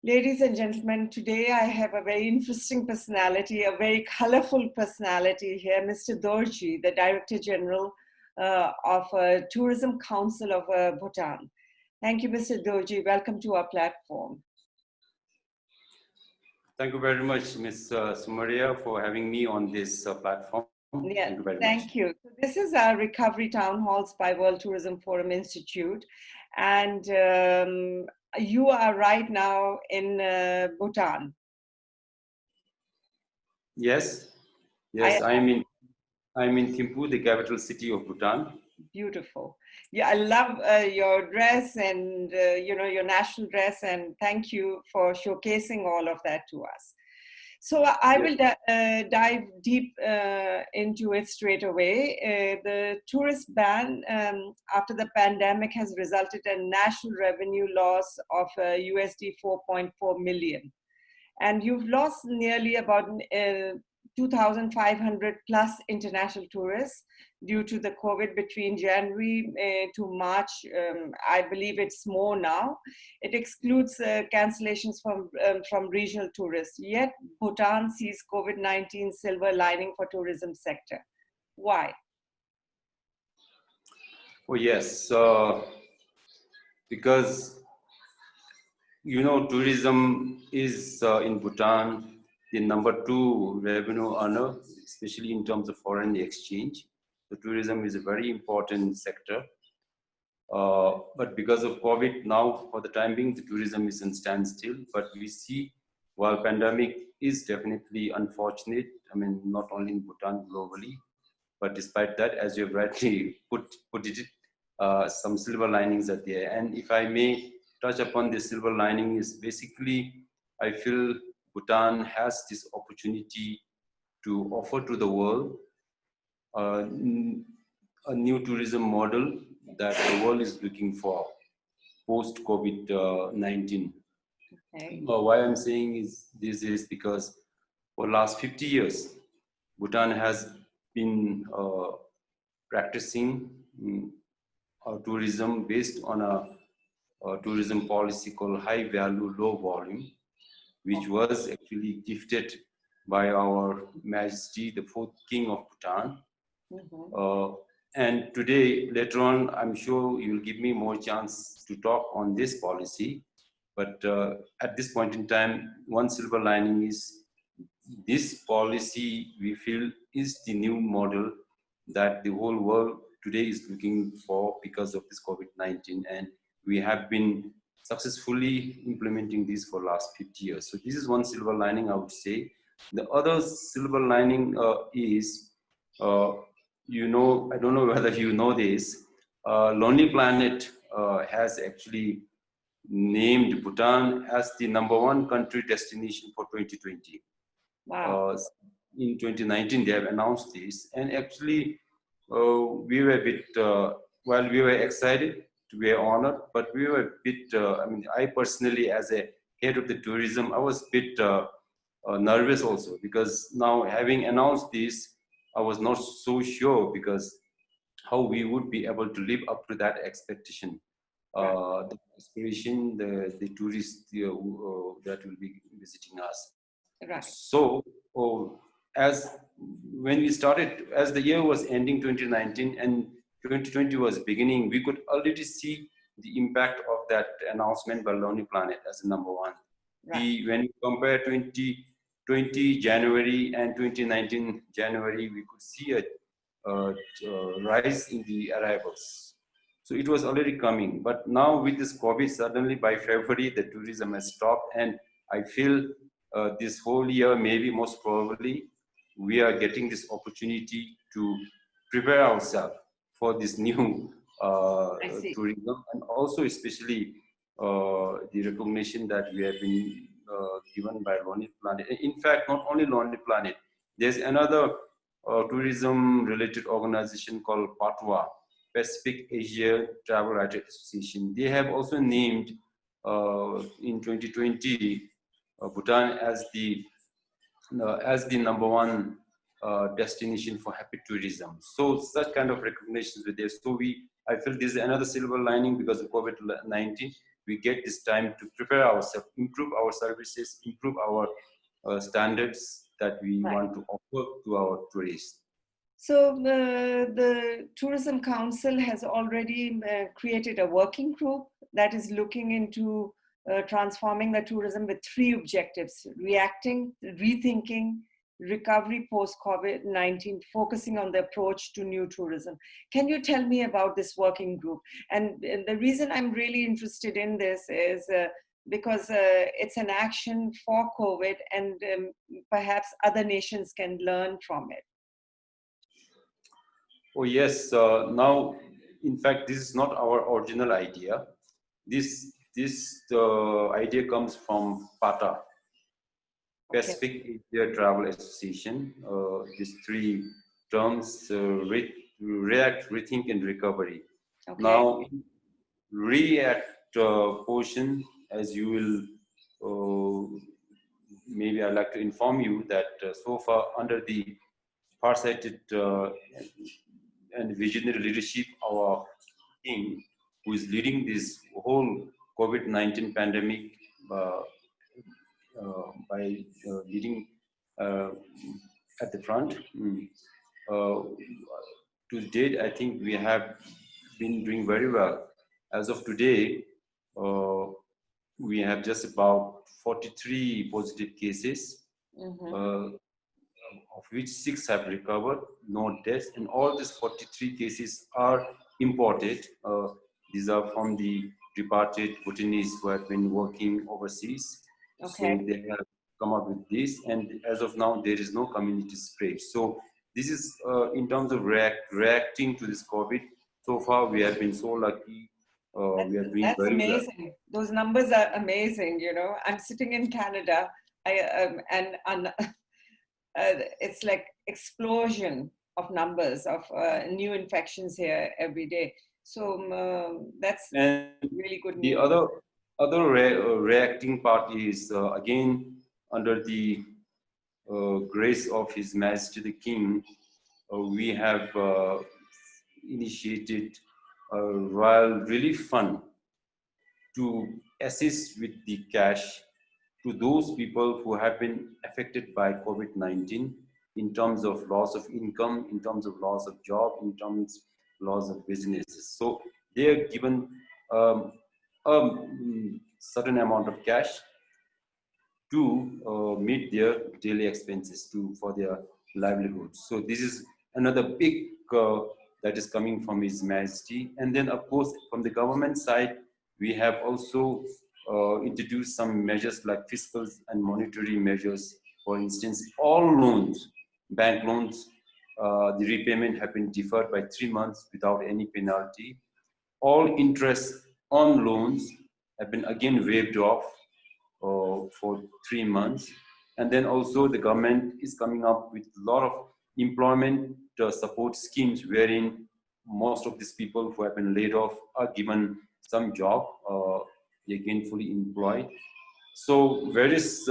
Ladies and gentlemen, today I have a very interesting personality, a very colorful personality here, Mr. Dorji, the Director General of Tourism Council of Bhutan. Thank you, Mr. Dorji. Welcome to our platform. Thank you very much, Ms. Sumaira, for having me on this platform. Yeah, thank you very thank much. you. So this is our Recovery Town Halls by World Tourism Forum Institute. And you are right now in Bhutan. Yes, I'm in Thimphu, the capital city of Bhutan. Beautiful. Yeah, I love your dress and your national dress, and thank you for showcasing all of that to us. So I will dive deep into it straight away. The tourist ban after the pandemic has resulted in national revenue loss of USD 4.4 million. And you've lost nearly about 2,500 plus international tourists due to the COVID between January to March. I believe it's more now. It excludes cancellations from regional tourists. Yet Bhutan sees COVID-19 silver lining for tourism sector. Why? Oh yes, because tourism is in Bhutan the #2 revenue earner, especially in terms of foreign exchange. So tourism is a very important sector. But because of COVID now, for the time being, the tourism is in standstill. But we see, while pandemic is definitely unfortunate, I mean, not only in Bhutan, globally, but despite that, as you have rightly put it, some silver linings are there. And if I may touch upon the silver lining, is basically, I feel Bhutan has this opportunity to offer to the world a new tourism model that the world is looking for post COVID-19. Okay. Why I'm saying this is because for the last 50 years, Bhutan has been practicing tourism based on a tourism policy called high value, low volume, which was actually gifted by our Majesty, the fourth King of Bhutan. Mm-hmm. And today, later on, I'm sure you'll give me more chance to talk on this policy. But at this point in time, one silver lining is this policy, we feel, is the new model that the whole world today is looking for because of this COVID-19. And we have been successfully implementing this for the last 50 years. So this is one silver lining, I would say. The other silver lining is, I don't know whether you know this, Lonely Planet has actually named Bhutan as the #1 country destination for 2020. Wow. In 2019, they have announced this, and actually, we were a bit, while we were excited, we were honored, but we were a bit, I personally, as a head of the tourism, I was a bit nervous also, because now having announced this, I was not so sure because how we would be able to live up to that expectation. The aspiration, the tourists that will be visiting us. Right. So, as when we started, as the year was ending 2019 and 2020 was beginning, we could already see the impact of that announcement by Lonely Planet as the #1. Right. When you compare 2020 January and 2019 January, we could see a rise in the arrivals. So it was already coming, but now with this COVID, suddenly by February, the tourism has stopped, and I feel this whole year, maybe most probably, we are getting this opportunity to prepare ourselves for this new tourism, and also especially the recognition that we have been given by Lonely Planet. In fact, not only Lonely Planet, there's another tourism-related organization called PATWA, Pacific Asia Travel Writers Association. They have also named in 2020 Bhutan as the #1 destination for happy tourism. So such kind of recognitions with this. So I feel this is another silver lining because of COVID-19. we get this time to prepare ourselves, improve our services, improve our standards that we want to offer to our tourists. So the Tourism Council has already created a working group that is looking into transforming the tourism with 3 objectives: reacting, rethinking, recovery post-COVID-19, focusing on the approach to new tourism. Can you tell me about this working group? And the reason I'm really interested in this is because it's an action for COVID, and perhaps other nations can learn from it. Oh yes, now in fact this is not our original idea. This idea comes from PATA, Pacific Asia Travel Association. These 3 terms: react, rethink, and recovery. Okay. Now, react portion, as you will, maybe I'd like to inform you that so far under the farsighted and visionary leadership, our king, who is leading this whole COVID-19 pandemic by leading at the front. To date, I think we have been doing very well. As of today, we have just about 43 positive cases, of which 6 have recovered, no deaths, and all these 43 cases are imported. These are from the departed Bhutanese who have been working overseas. Okay. So they have come up with this, and as of now, there is no community spread. So this is in terms of reacting to this COVID. So far, we have been so lucky. We are doing That's very amazing. well. Those numbers are amazing. You know, I'm sitting in Canada, it's like explosion of numbers of new infections here every day. So that's really good news. The other reacting part is again under the grace of His Majesty the King, we have initiated a Royal Relief Fund to assist with the cash to those people who have been affected by COVID-19 in terms of loss of income, in terms of loss of job, in terms of loss of businesses. So they are given a certain amount of cash to meet their daily expenses for their livelihood. So this is another big that is coming from His Majesty. And then of course from the government side, we have also introduced some measures like fiscal and monetary measures. For instance, all loans, bank loans, the repayment have been deferred by 3 months without any penalty. All interest on loans have been again waived off for 3 months. And then also the government is coming up with a lot of employment support schemes wherein most of these people who have been laid off are given some job, they again fully employed. So various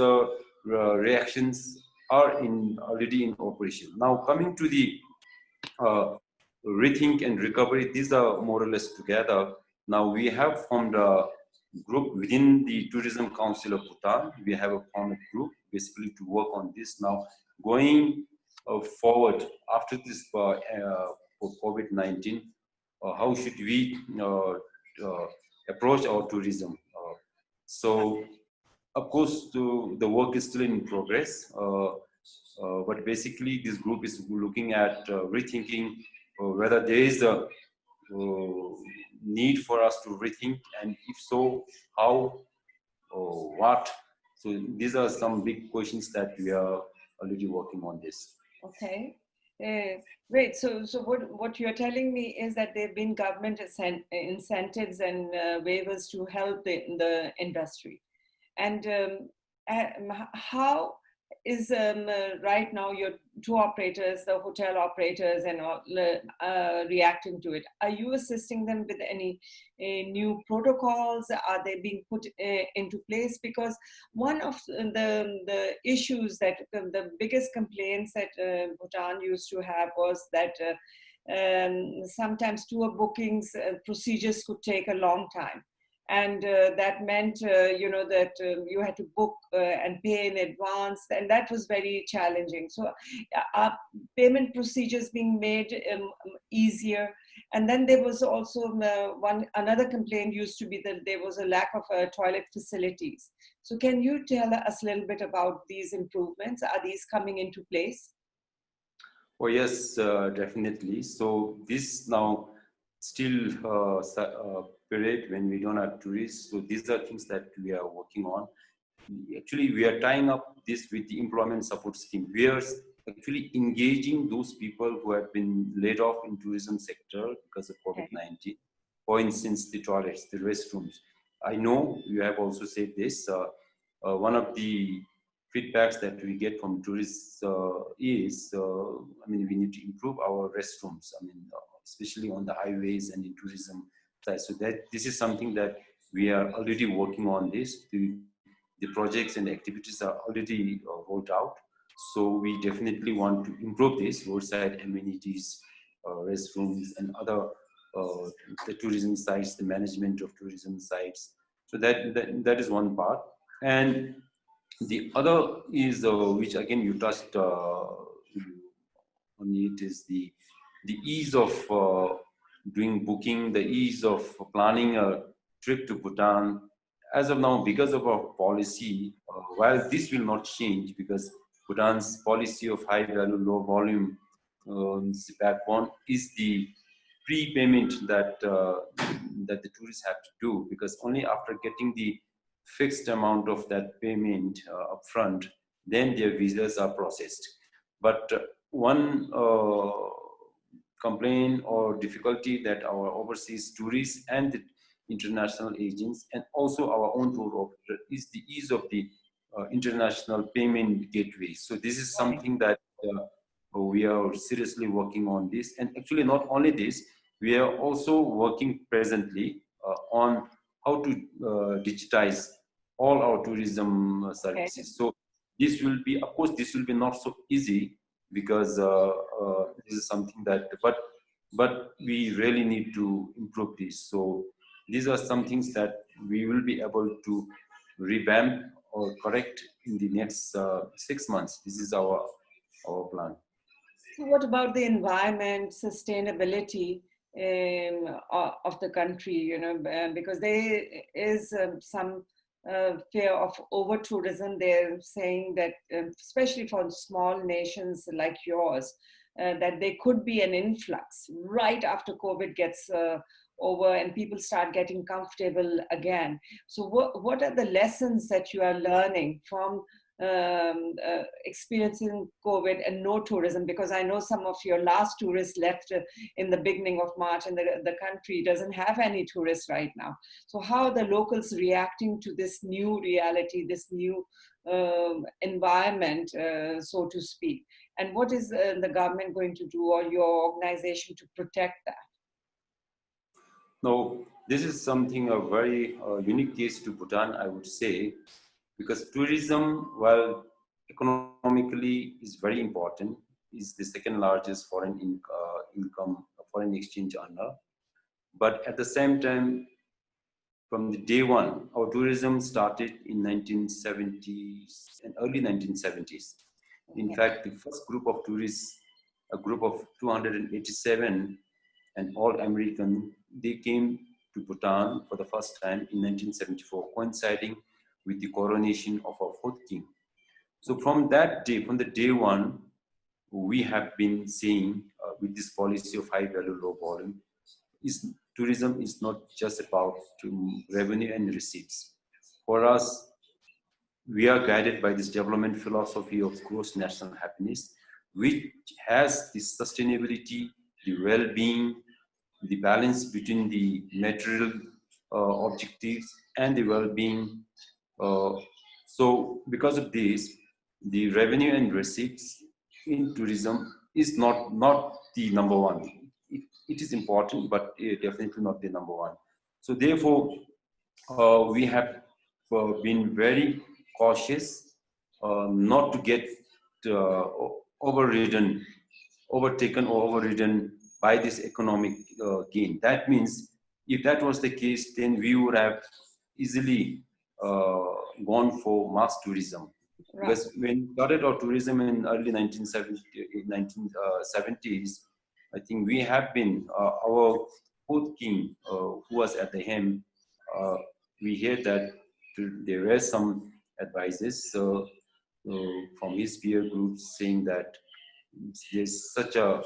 reactions are already in operation. Now coming to the rethink and recovery, these are more or less together. Now we have formed a group within the Tourism Council of Bhutan. We have formed a group basically to work on this. Now going forward after this for COVID-19, how should we approach our tourism? So of course the work is still in progress, but basically this group is looking at rethinking whether there is a need for us to rethink, and if so, how or what. So these are some big questions that we are already working on this. Okay. Great. So what you're telling me is that there have been government incentives and waivers to help the industry. And how is right now your tour operators, the hotel operators, and all reacting to it? Are you assisting them with any new protocols? Are they being put into place? Because one of the issues that the biggest complaints that Bhutan used to have was that sometimes tour bookings procedures could take a long time. And that meant, that you had to book and pay in advance, and that was very challenging. So are payment procedures being made easier? And then there was also another complaint used to be that there was a lack of toilet facilities. So can you tell us a little bit about these improvements? Are these coming into place? Oh yes, definitely. So this now still period when we don't have tourists. So these are things that we are working on. Actually, we are tying up this with the employment support scheme. We are actually engaging those people who have been laid off in tourism sector because of COVID-19. For instance, the toilets, the restrooms. I know you have also said this. One of the feedbacks that we get from tourists is, we need to improve our restrooms. Especially on the highways and in tourism side. So that this is something that we are already working on this. The projects and activities are already rolled out. So we definitely want to improve this roadside amenities, restrooms, and other the tourism sites, the management of tourism sites. So that is one part. And the other is, which again you touched on it, is the ease of doing booking, the ease of planning a trip to Bhutan. As of now, because of our policy, while this will not change, because Bhutan's policy of high value, low volume, the backbone is the prepayment that that the tourists have to do, because only after getting the fixed amount of that payment upfront, then their visas are processed. But one complaint or difficulty that our overseas tourists and the international agents and also our own tour operator is the ease of the international payment gateway. So this is something that we are seriously working on this. And actually not only this, we are also working presently on how to digitize all our tourism services. So this will be, of course, this will be not so easy, because this is something that, but we really need to improve this. So these are some things that we will be able to revamp or correct in the next 6 months. This is our plan. So what about the environment, sustainability of the country, because there is some fear of over tourism. They're saying that, especially for small nations like yours, that there could be an influx right after COVID gets over and people start getting comfortable again. So what are the lessons that you are learning from experiencing COVID and no tourism? Because I know some of your last tourists left in the beginning of March, and the country doesn't have any tourists right now. So how are the locals reacting to this new reality, this new environment, so to speak? And what is the government going to do, or your organization, to protect that? No, this is something a very unique case to Bhutan, I would say, because tourism, while economically is very important, is the second largest foreign income, foreign exchange earner. But at the same time, from the day one, our tourism started in 1970s and early 1970s. In fact, the first group of tourists, a group of 287 and all American, they came to Bhutan for the first time in 1974, coinciding with the coronation of our fourth king. So from that day, from the day one, we have been seeing with this policy of high value, low volume, tourism is not just about revenue and receipts. For us, we are guided by this development philosophy of gross national happiness, which has the sustainability, the well-being, the balance between the material objectives and the well-being. So because of this, the revenue and receipts in tourism is not the number one. It is important, but definitely not the number one. So therefore, we have been very cautious not to get overtaken or overridden by this economic gain. That means if that was the case, then we would have easily gone for mass tourism. Right. Because when we started our tourism in early 1970s, I think we have been, our fourth king who was at the helm, we hear that there were some advices from his peer groups saying that there's such a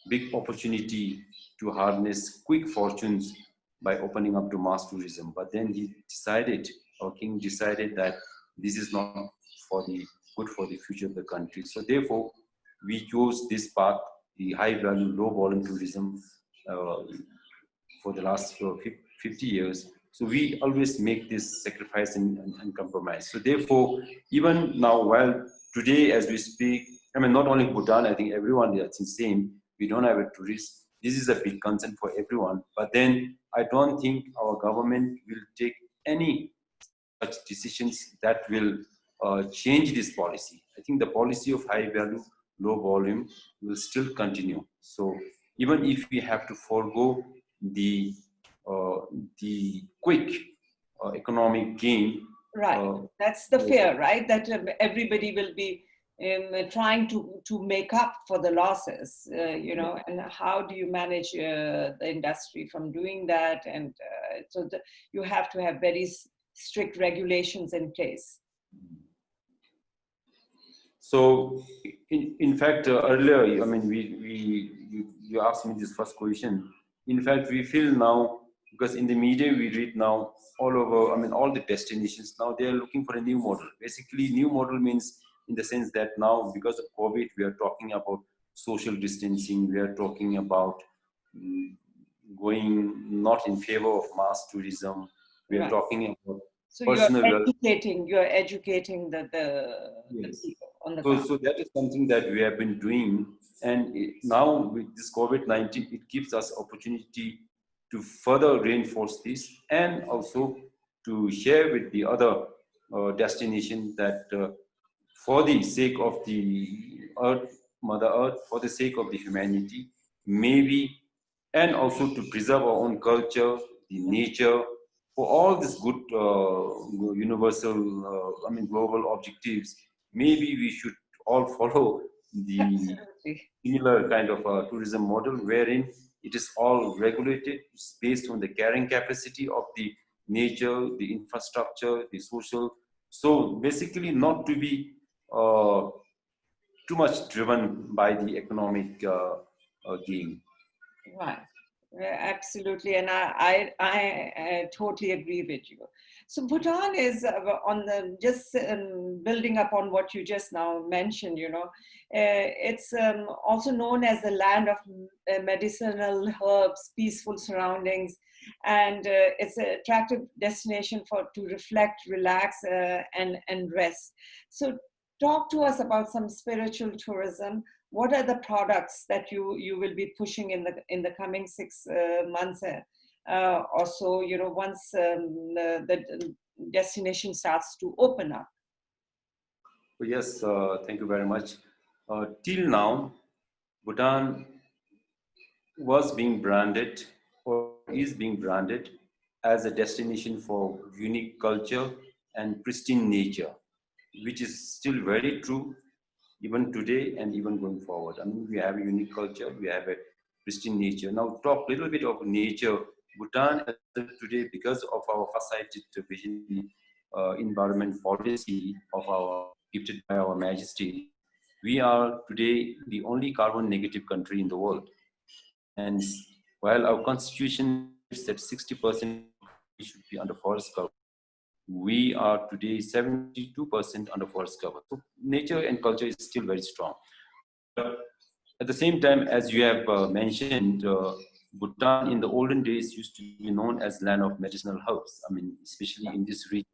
big opportunity to harness quick fortunes by opening up to mass tourism. But then he decided, our king decided that this is not for the good for the future of the country. So therefore, we chose this path, the high value, low volume tourism for the last 50 years. So we always make this sacrifice and compromise. So therefore, even now, while today as we speak, I mean, not only Bhutan, I think everyone that's the same, we don't have a tourist. This is a big concern for everyone. But then I don't think our government will take any such decisions that will change this policy. I think the policy of high value, low volume will still continue. So even if we have to forego the quick economic gain. Right. That's the fear, right? That everybody will be trying to make up for the losses, you know, and how do you manage the industry from doing that? And so you have to have very strict regulations in place. So, in fact, earlier, I mean, you asked me this first question. In fact, we feel now, because in the media we read now all over, I mean, all the destinations now they are looking for a new model. Basically, new model means in the sense that now because of COVID, we are talking about social distancing. We are talking about going not in favor of mass tourism. We are talking about so personal you're educating the people on the ground. So that is something that we have been doing, and now with this COVID-19, it gives us opportunity to further reinforce this, and also to share with the other destinations that for the sake of the Earth, Mother Earth, for the sake of the humanity, maybe, and also to preserve our own culture, the nature, for all these good universal, I mean global objectives, maybe we should all follow the similar kind of tourism model wherein it is all regulated, it's based on the carrying capacity of the nature, the infrastructure, the social. So basically not to be too much driven by the economic gain. Right. Absolutely, and I totally agree with you. So Bhutan is on the just building upon what you just now mentioned. You know, it's also known as the land of medicinal herbs, peaceful surroundings, and it's an attractive destination to reflect, relax, and rest. So talk to us about some spiritual tourism. What are the products that you will be pushing in the coming 6 months or so? You know, once the destination starts to open up. Yes, thank you very much. Till now, Bhutan was being branded or is being branded as a destination for unique culture and pristine nature, which is still very true even today and even going forward. I mean, we have a unique culture, we have a pristine nature. Now, talk a little bit of nature. Bhutan today, because of our farsighted vision, environment policy of our gifted by our Majesty, we are today the only carbon negative country in the world. And while our constitution said 60% should be under forest cover, we are today 72% under forest cover. So nature and culture is still very strong. But at the same time, as you have mentioned, Bhutan in the olden days used to be known as land of medicinal herbs. I mean, especially in this region.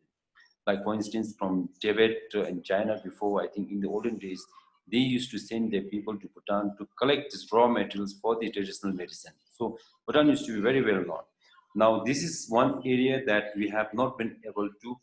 Like for instance, from Tibet and China before, I think in the olden days, they used to send their people to Bhutan to collect these raw materials for the traditional medicine. So Bhutan used to be very well known. Now, this is one area that we have not been able to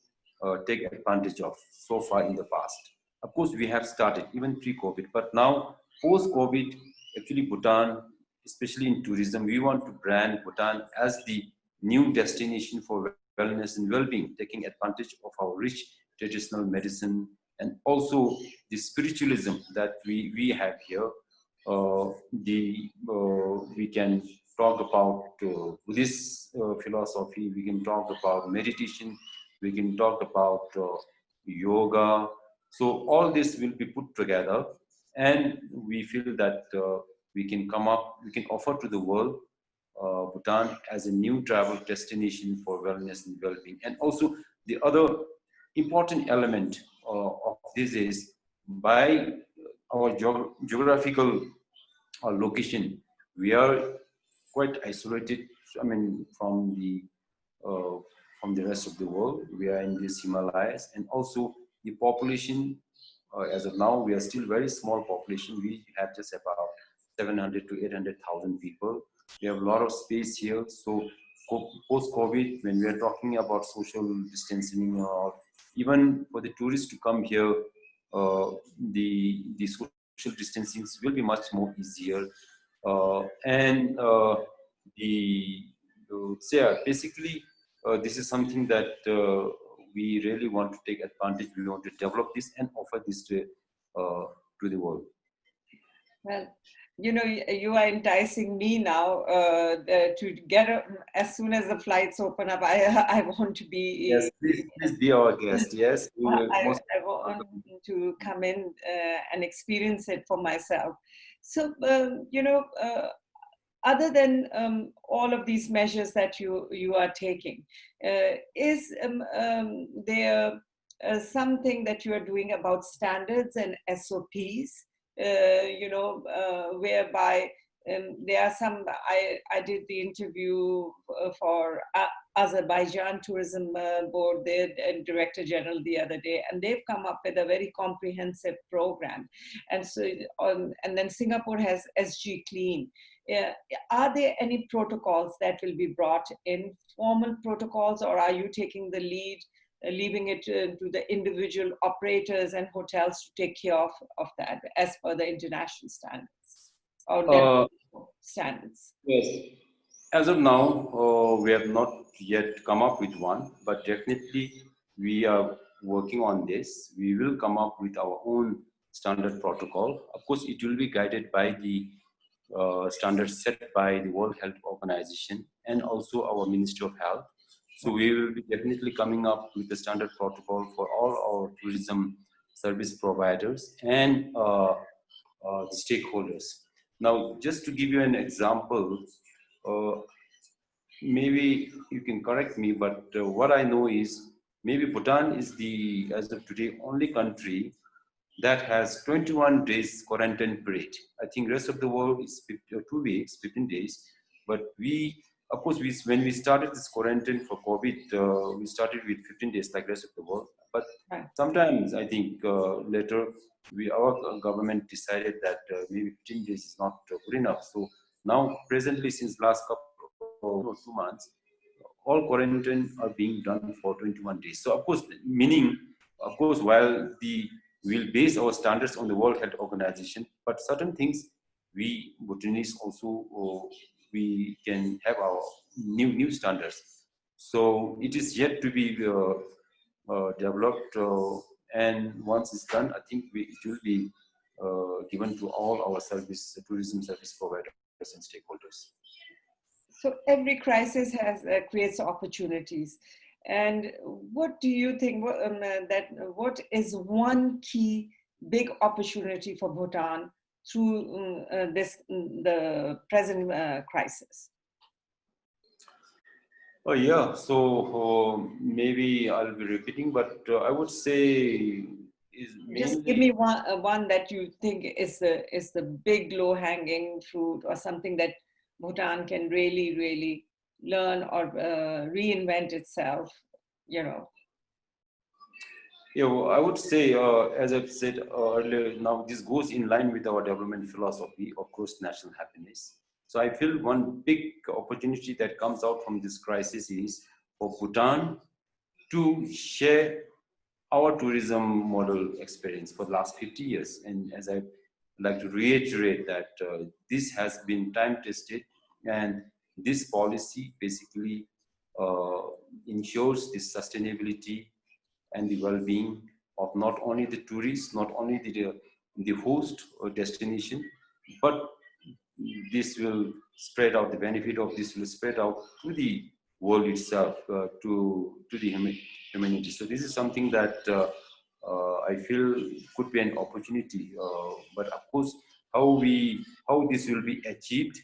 take advantage of so far in the past. Of course, we have started even pre-COVID, but now post-COVID, actually Bhutan, especially in tourism, we want to brand Bhutan as the new destination for wellness and well-being, taking advantage of our rich traditional medicine and also the spiritualism that we have here. We can talk about Buddhist philosophy, we can talk about meditation, we can talk about yoga. So all this will be put together, and we feel that we can offer to the world Bhutan as a new travel destination for wellness and well-being. And also the other important element of this is by our geographical location, we are quite isolated. I mean, uh, from the rest of the world. We are in these Himalayas, and also the population. As of now, we are still very small population. We have just about 700 to 800,000 people. We have a lot of space here. So post-COVID, when we are talking about social distancing, or even for the tourists to come here, the social distancing will be much more easier. And basically, this is something that we really want to take advantage. We want to develop this and offer this to the world. Well, you know, you are enticing me now to get as soon as the flights open up. I want to be. Yes, please be our guest. Yes, we will I want to come in and experience it for myself. So, you know, other than all of these measures that you are taking, is there something that you are doing about standards and SOPs? You know, whereby there are some. I did the interview for Azerbaijan Tourism Board, their Director General, the other day, and they've come up with a very comprehensive program. And so, and then Singapore has SG Clean. Are there any protocols that will be brought in, formal protocols, or are you taking the lead, leaving it to the individual operators and hotels to take care of that as per the international standards or standards? Yes. As of now, we have not yet come up with one, but definitely we are working on this. We will come up with our own standard protocol. Of course, it will be guided by the standards set by the World Health Organization and also our Ministry of Health. So we will be definitely coming up with the standard protocol for all our tourism service providers and the stakeholders. Now, just to give you an example, maybe you can correct me, but what I know is maybe Bhutan is the, as of today, only country that has 21 days quarantine period. I think rest of the world is 2 weeks, 15 days. But we, of course, when we started this quarantine for COVID, we started with 15 days like rest of the world. But sometimes I think later our government decided that maybe 15 days is not good enough. So now presently, since last couple or 2 months, all quarantine are being done for 21 days. So of course, meaning, of course, while we'll base our standards on the World Health Organization, but certain things we Bhutanese also we can have our new standards. So it is yet to be developed, and once it's done, I think it will be given to all our tourism service providers and stakeholders. So every crisis has creates opportunities. And what do you think what is one key big opportunity for Bhutan through the present crisis? Oh yeah, so maybe I'll be repeating, but I would say just give me one that you think is the big low hanging fruit, or something that Bhutan can really learn or reinvent itself, you know. Yeah, well, I would say, as I've said earlier, now this goes in line with our development philosophy of gross national happiness. So I feel one big opportunity that comes out from this crisis is for Bhutan to share our tourism model experience for the last 50 years. And as I like to reiterate that this has been time tested, and this policy basically ensures the sustainability and the well-being of not only the tourists, not only the host or destination, but this will spread out, the benefit of this will spread out to the world itself, to the humanity. So this is something that I feel could be an opportunity. But of course, how this will be achieved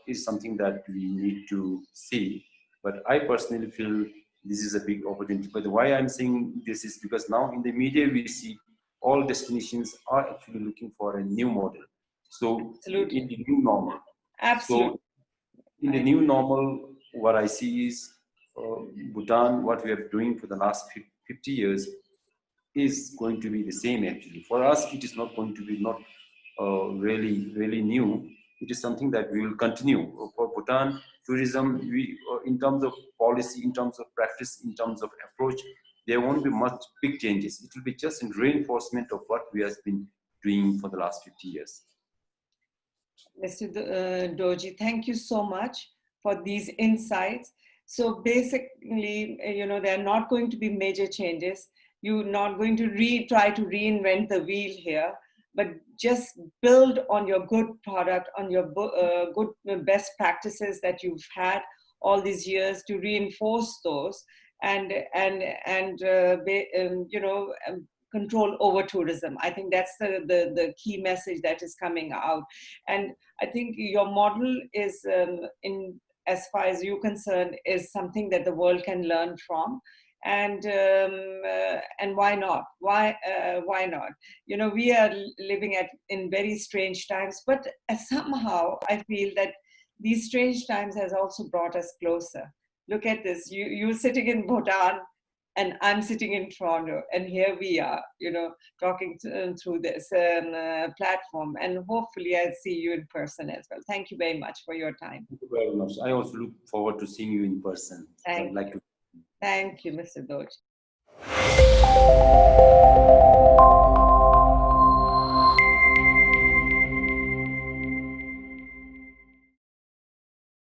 is something that we need to see. But I personally feel this is a big opportunity. But why I'm saying this is because now in the media we see all destinations are actually looking for a new model. So Absolutely. in the new normal. Absolutely. So in the new normal, what I see is Bhutan, what we are doing for the last 50 years is going to be the same actually. For us, it is not going to be not really new. It is something that we will continue. For Bhutan, tourism, in terms of policy, in terms of practice, in terms of approach, there won't be much big changes. It will be just in reinforcement of what we have been doing for the last 50 years. Mr. Dorji, thank you so much for these insights. So basically, there are not going to be major changes. You're not going to try to reinvent the wheel here, but just build on your good product, on your good best practices that you've had all these years to reinforce those and control over tourism. I think that's the key message that is coming out. And I think your model is, in as far as you're concerned, is something that the world can learn from. And why not? Why not? We are living in very strange times, but somehow I feel that these strange times has also brought us closer. Look at this. You're sitting in Bhutan, and I'm sitting in Toronto, and here we are, talking through this platform, and hopefully I'll see you in person as well. Thank you very much for your time. Thank you very much. I also look forward to seeing you in person. Thank I'd like to. Thank you, Mr. Dorji.